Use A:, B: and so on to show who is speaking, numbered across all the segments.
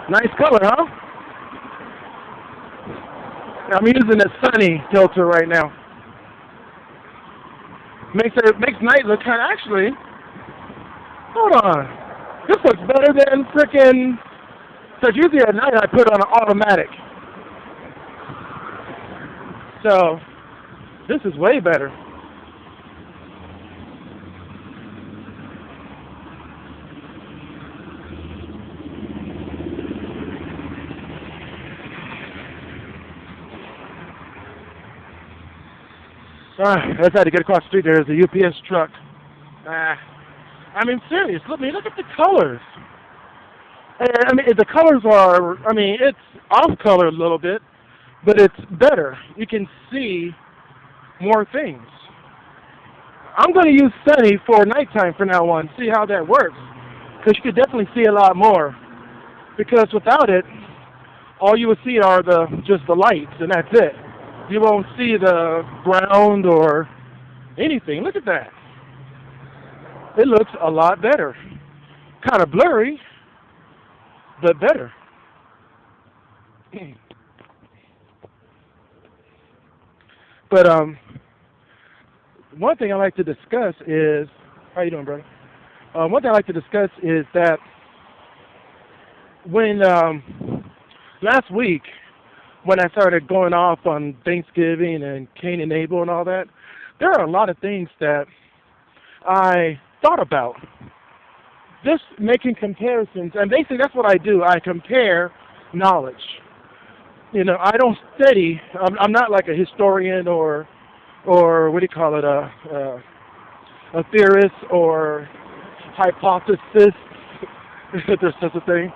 A: Nice color, huh? I'm using the sunny filter right now. Makes night look kind of actually. Hold on. This looks better than frickin'. Because usually at night I put on an automatic. So this is way better. I just had to get across the street. There's a UPS truck. I mean, serious. Look at the colors. I mean, the colors are. I mean, it's off color a little bit, but it's better. You can see more things. I'm going to use sunny for nighttime from now on. See how that works, because you could definitely see a lot more. Because without it, all you will see are just the lights, and that's it. You won't see the ground or anything. Look at that. It looks a lot better. Kind of blurry, but better. But one thing I like to discuss is, how you doing, brother? One thing I like to discuss is that when last week, when I started going off on Thanksgiving and Cain and Abel and all that, there are a lot of things that I thought about. Just making comparisons, and basically that's what I do. I compare knowledge. You know, I don't study. I'm not like a historian or what do you call it, a theorist or hypothesis, if there's such a thing.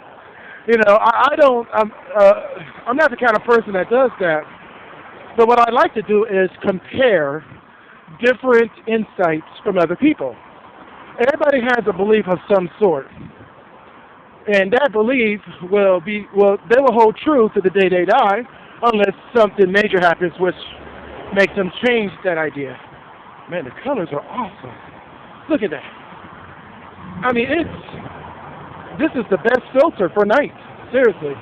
A: You know, I'm not the kind of person that does that. But what I like to do is compare different insights from other people. Everybody has a belief of some sort. And that belief they will hold true to the day they die, unless something major happens which makes them change that idea. Man, the colors are awesome. Look at that. I mean, this is the best filter for night. Seriously.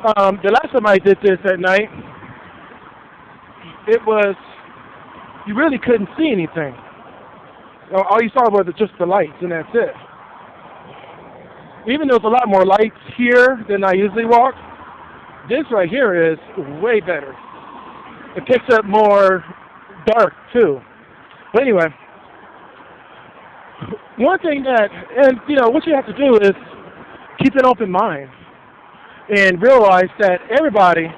A: The last time I did this at night, you really couldn't see anything. All you saw was just the lights, and that's it. Even though there's a lot more lights here than I usually walk, this right here is way better. It picks up more dark, too. But anyway, one thing what you have to do is keep an open mind and realize that everybody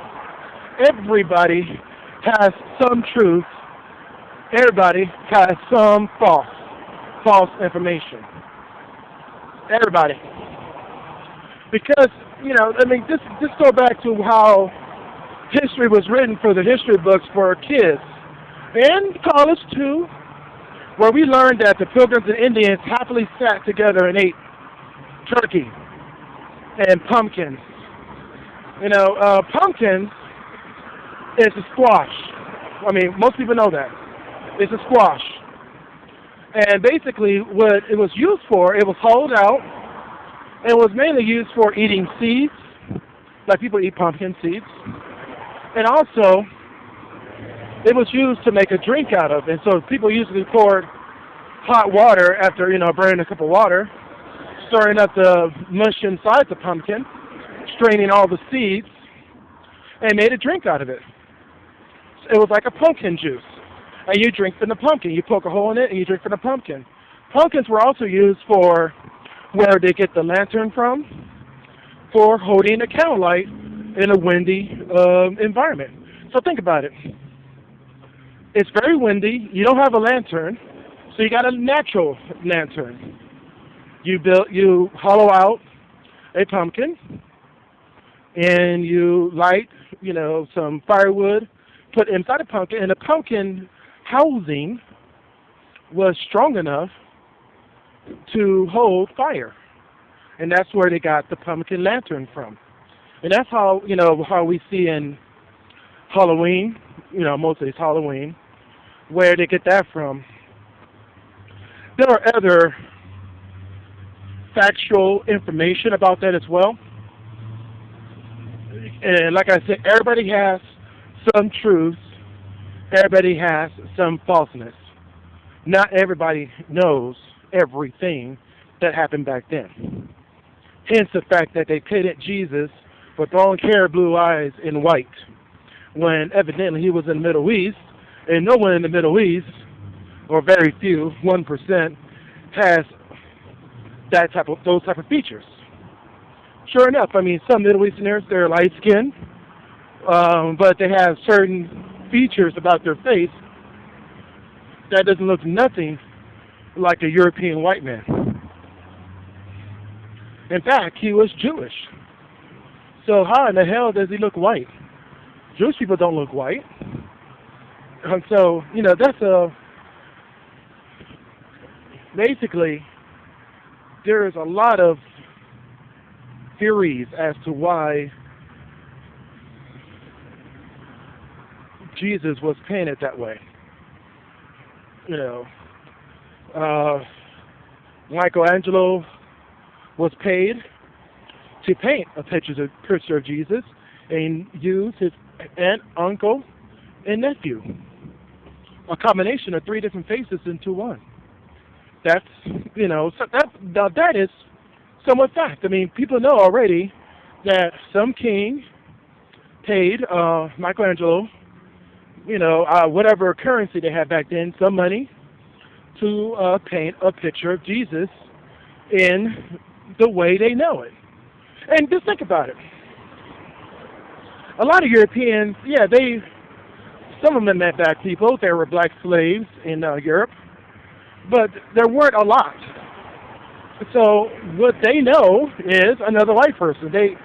A: has some truth. Everybody has some false information. Everybody. Because, just go back to how history was written for the history books for kids, and college too, where we learned that the Pilgrims and Indians happily sat together and ate turkey and pumpkins. Pumpkins is a squash. I mean, most people know that. It's a squash. And basically what it was used for, it was hollowed out. It was mainly used for eating seeds, like people eat pumpkin seeds. And also, it was used to make a drink out of. And so people usually poured hot water after, burning a cup of water, stirring up the mush inside the pumpkin, straining all the seeds, and made a drink out of it. It was like a pumpkin juice. And you drink from the pumpkin. You poke a hole in it and you drink from the pumpkin. Pumpkins were also used for where they get the lantern from, for holding a candlelight in a windy environment. So think about it. It's very windy. You don't have a lantern, so you got a natural lantern. You hollow out a pumpkin, and you light, some firewood, put inside a pumpkin, and the pumpkin housing was strong enough to hold fire. And that's where they got the pumpkin lantern from. And that's how, how we see in Halloween, mostly it's Halloween, where they get that from. There are other factual information about that as well. And like I said, everybody has some truth. Everybody has some falseness. Not everybody knows everything that happened back then. Hence the fact that they painted Jesus with long hair, blue eyes, and white, when evidently he was in the Middle East, and no one in the Middle East, or very few, 1%, has those type of features. Sure enough, I mean, some Middle Easterners, they're light skinned, but they have certain features about their face that doesn't look nothing like a European white man. In fact, he was Jewish. So how in the hell does he look white? Jewish people don't look white. And so, you know, that's basically, there is a lot of theories as to why Jesus was painted that way. You know, Michelangelo was paid to paint a picture of Jesus and use his aunt, uncle, and nephew. A combination of 3 different faces into one. That's, you know, so that is somewhat fact. I mean, people know already that some king paid Michelangelo, you know, whatever currency they had back then, some money, to paint a picture of Jesus in the way they know it. And just think about it. A lot of Europeans, yeah, some of them met black people. There were black slaves in Europe, but there weren't a lot. So what they know is another white person. And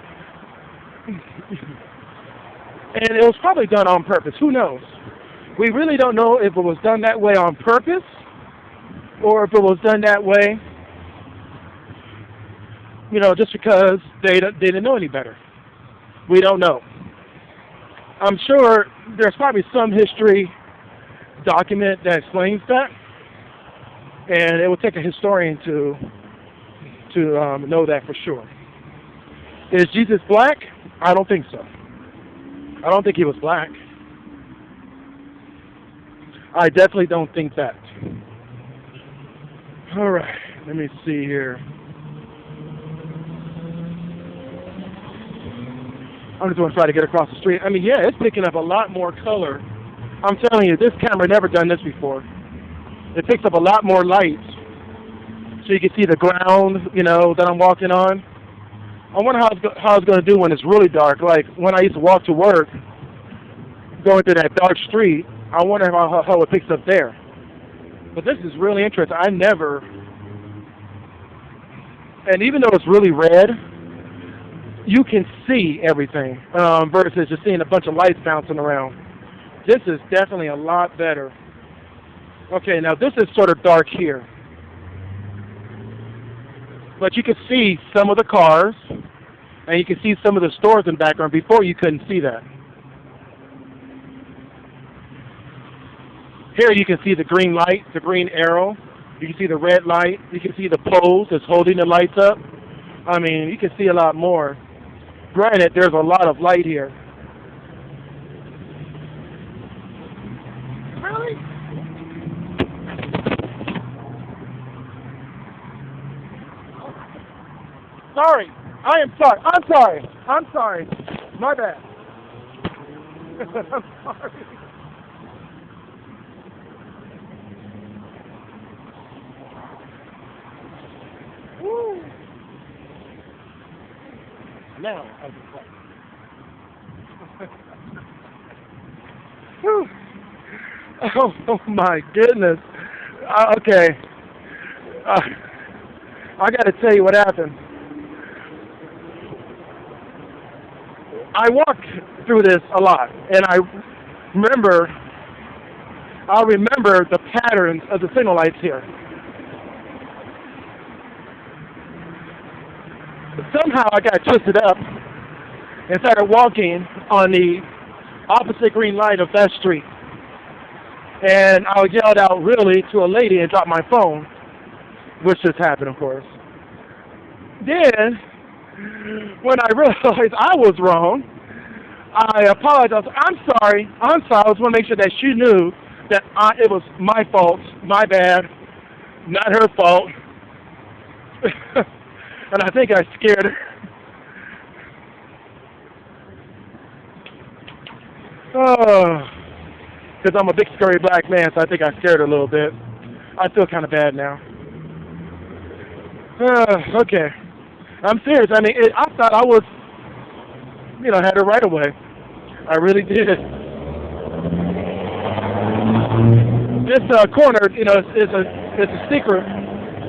A: it was probably done on purpose. Who knows? We really don't know if it was done that way on purpose or if it was done that way, you know, just because they didn't know any better. We don't know. I'm sure there's probably some history document that explains that, and it would take a historian to know that for sure. Is Jesus black? I don't think so. I don't think he was black. I definitely don't think that. All right, let me see here. I'm just going to try to get across the street. I mean, yeah, it's picking up a lot more color. I'm telling you, this camera never done this before. It picks up a lot more light. So you can see the ground, you know, that I'm walking on. I wonder how it's going to do when it's really dark. Like when I used to walk to work, going through that dark street, I wonder how it picks up there. But this is really interesting. And even though it's really red, you can see everything versus just seeing a bunch of lights bouncing around. This is definitely a lot better. Okay, now this is sort of dark here. But you can see some of the cars, and you can see some of the stores in the background. Before, you couldn't see that. Here you can see the green light, the green arrow. You can see the red light. You can see the poles that's holding the lights up. I mean, you can see a lot more. Granted, there's a lot of light here. Really? Sorry. I am sorry. I'm sorry. I'm sorry. My bad. I'm sorry. Woo. Now, I can play. Oh my goodness. Okay. I got to tell you what happened. I walked through this a lot, and I remember the patterns of the signal lights here. Somehow I got twisted up and started walking on the opposite green light of that street. And I yelled out really to a lady and dropped my phone, which just happened, of course. Then, when I realized I was wrong, I apologize. I'm sorry. I'm sorry. I just want to make sure that she knew that it was my fault, my bad, not her fault. And I think I scared her. Oh, because I'm a big scary black man, so I think I scared her a little bit. I feel kind of bad now. Okay. I'm serious. I mean, I thought I was, had it right away. I really did. This corner, it's a secret.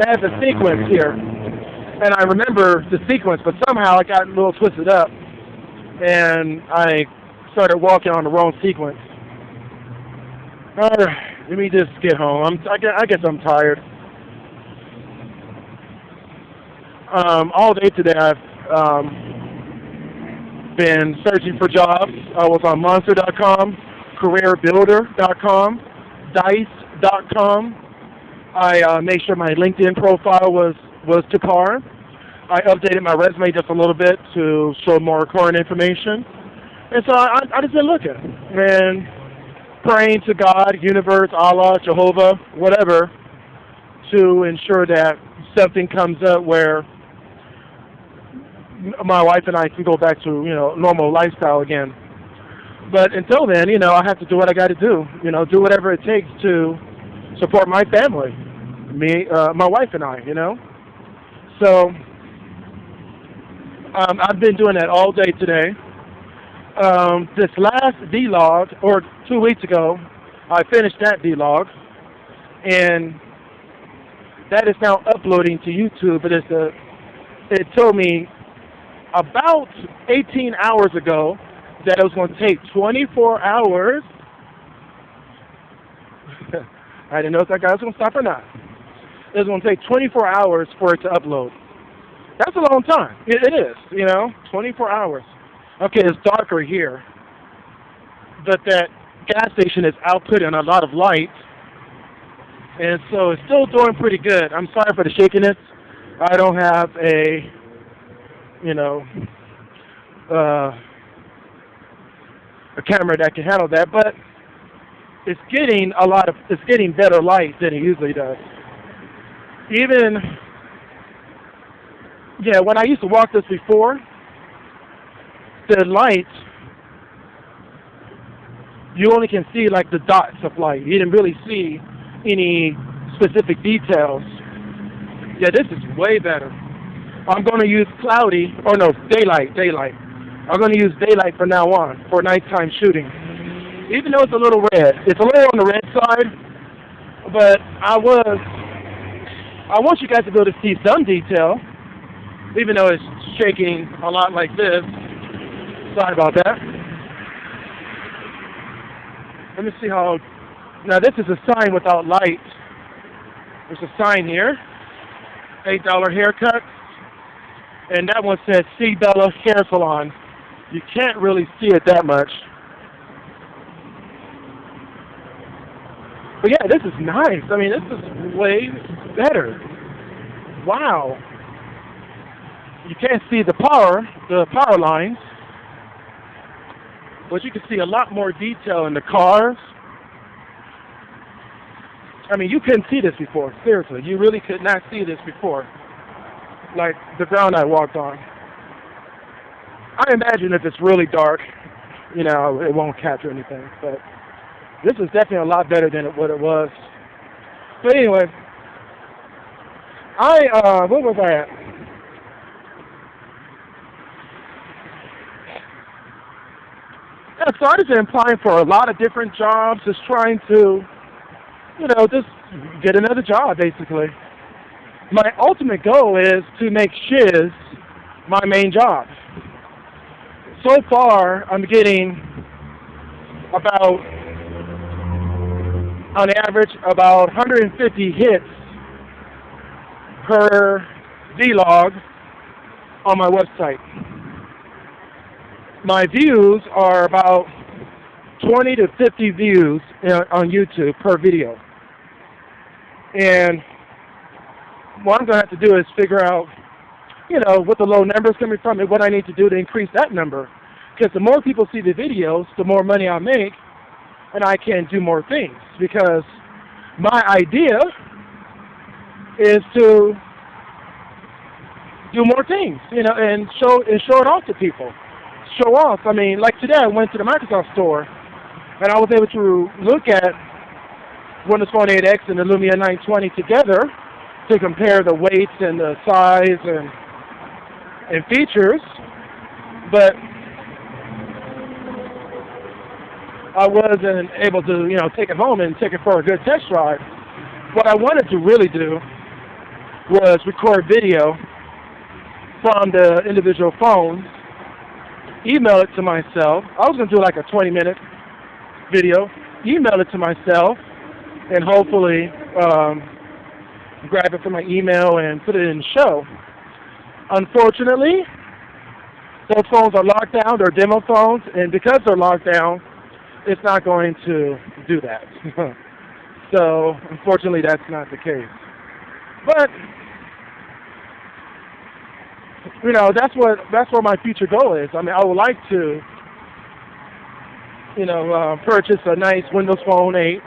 A: It has a sequence here, and I remember the sequence, but somehow it got a little twisted up, and I started walking on the wrong sequence. All right, let me just get home. I guess I'm tired. All day today I've been searching for jobs. I was on Monster.com, CareerBuilder.com, Dice.com. I made sure my LinkedIn profile was to par. I updated my resume just a little bit to show more current information. And so I just been looking and praying to God, universe, Allah, Jehovah, whatever, to ensure that something comes up where my wife and I can go back to, normal lifestyle again. But until then, I have to do what I got to do. Do whatever it takes to support my family, me, my wife and I. So I've been doing that all day today. This last vlog, or 2 weeks ago, I finished that vlog, and that is now uploading to YouTube. But it told me about 18 hours ago that it was going to take 24 hours. I didn't know if that guy was going to stop or not. It was going to take 24 hours for it to upload. That's a long time. It is, 24 hours. Okay, it's darker here, but that gas station is outputting a lot of light, and so it's still doing pretty good. I'm sorry for the shakiness. I don't have a, a camera that can handle that, but it's getting better light than it usually does. Even, when I used to walk this before, the light, you only can see like the dots of light. You didn't really see any specific details. Yeah, this is way better. I'm going to use daylight. I'm going to use daylight from now on for nighttime shooting. Even though it's a little red. It's a little on the red side, but I want you guys to be able to see some detail, even though it's shaking a lot like this. Sorry about that. Let me see how. Now this is a sign without light. There's a sign here. $8 haircut. And that one says C. Bella Hair Salon. You can't really see it that much. But yeah, this is nice. I mean, this is way better. Wow. You can't see the power lines. But you can see a lot more detail in the cars. I mean, you couldn't see this before. Seriously, you really could not see this before. Like the ground I walked on. I imagine if it's really dark, it won't capture anything. But this is definitely a lot better than what it was. But anyway, what was I at? Yeah, so I just been applying for a lot of different jobs, just trying to, just get another job, basically. My ultimate goal is to make sHiZ my main job. So far, I'm getting about, on average, about 150 hits per vlog on my website. My views are about 20 to 50 views on YouTube per video. And what I'm going to have to do is figure out, what the low number is coming from and what I need to do to increase that number. Because the more people see the videos, the more money I make, and I can do more things. Because my idea is to do more things, and show it off to people. Show off. I mean, like today, I went to the Microsoft store, and I was able to look at Windows Phone 8X and the Lumia 920 together to compare the weights and the size and features, but I wasn't able to, take it home and take it for a good test drive. What I wanted to really do was record video from the individual phones, email it to myself. I was going to do like a 20-minute video, email it to myself, and hopefully grab it from my email and put it in the show. Unfortunately, those phones are locked down. They're demo phones, and because they're locked down, it's not going to do that. So, unfortunately, that's not the case. But that's what my future goal is. I mean, I would like to, purchase a nice Windows Phone 8.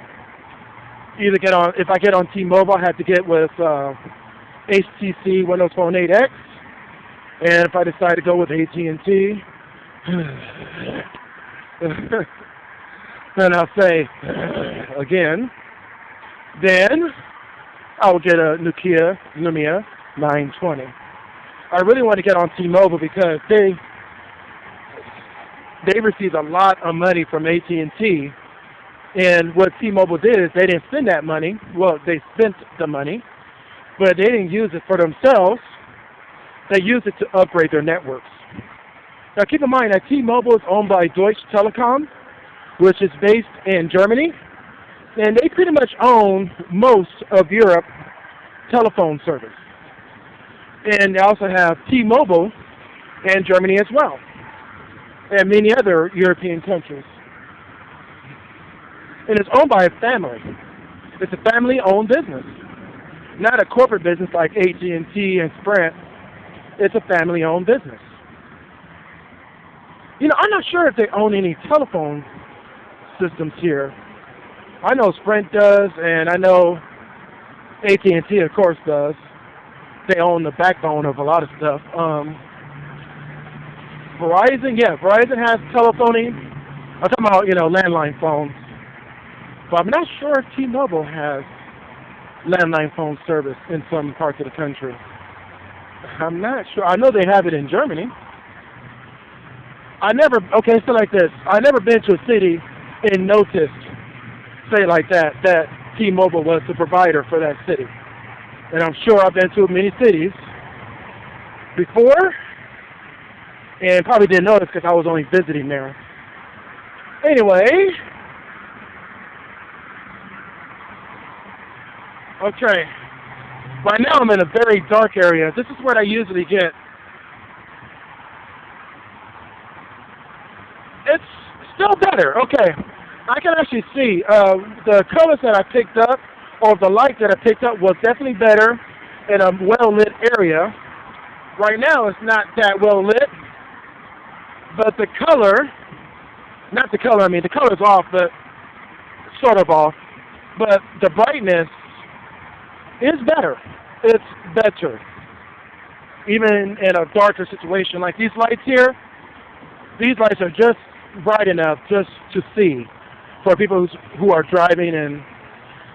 A: Either if I get on T-Mobile, I have to get with HTC Windows Phone 8X, and if I decide to go with AT&T, then I'll say again. Then I will get a Nokia Lumia 920. I really want to get on T-Mobile because they received a lot of money from AT&T, and what T-Mobile did is they didn't spend that money. Well, they spent the money, but they didn't use it for themselves. They used it to upgrade their networks. Now keep in mind that T-Mobile is owned by Deutsche Telekom, which is based in Germany, and they pretty much own most of Europe telephone service. And they also have T-Mobile in Germany as well, and many other European countries. And it's owned by a family. It's a family-owned business, not a corporate business like AT&T and Sprint. It's a family-owned business. I'm not sure if they own any telephone systems here. I know Sprint does, and I know AT&T, of course, does. They own the backbone of a lot of stuff. Verizon has telephoning. I'm talking about, landline phones. But I'm not sure if T-Mobile has landline phone service in some parts of the country. I'm not sure. I know they have it in Germany. I never been to a city and noticed, say like that T-Mobile was the provider for that city. And I'm sure I've been to many cities before and probably didn't notice because I was only visiting there. Anyway, okay. Right now I'm in a very dark area. This is what I usually get. It's still better. Okay. I can actually see the colors that I picked up, or the light that I picked up was definitely better in a well-lit area. Right now it's not that well lit, but the color, the color's off, but sort of off. But the brightness is better. It's better. Even in a darker situation like these lights here, these lights are just bright enough just to see for people who are driving and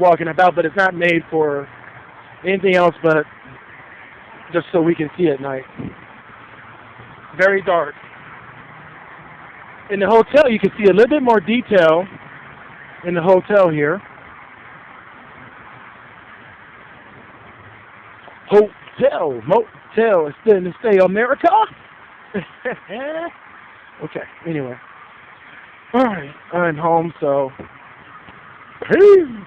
A: walking about, but it's not made for anything else but just so we can see at night. Very dark. In the hotel, you can see a little bit more detail in the hotel here. Hotel, motel, it's in the state of America. Okay, anyway. Alright, I'm home, so peace.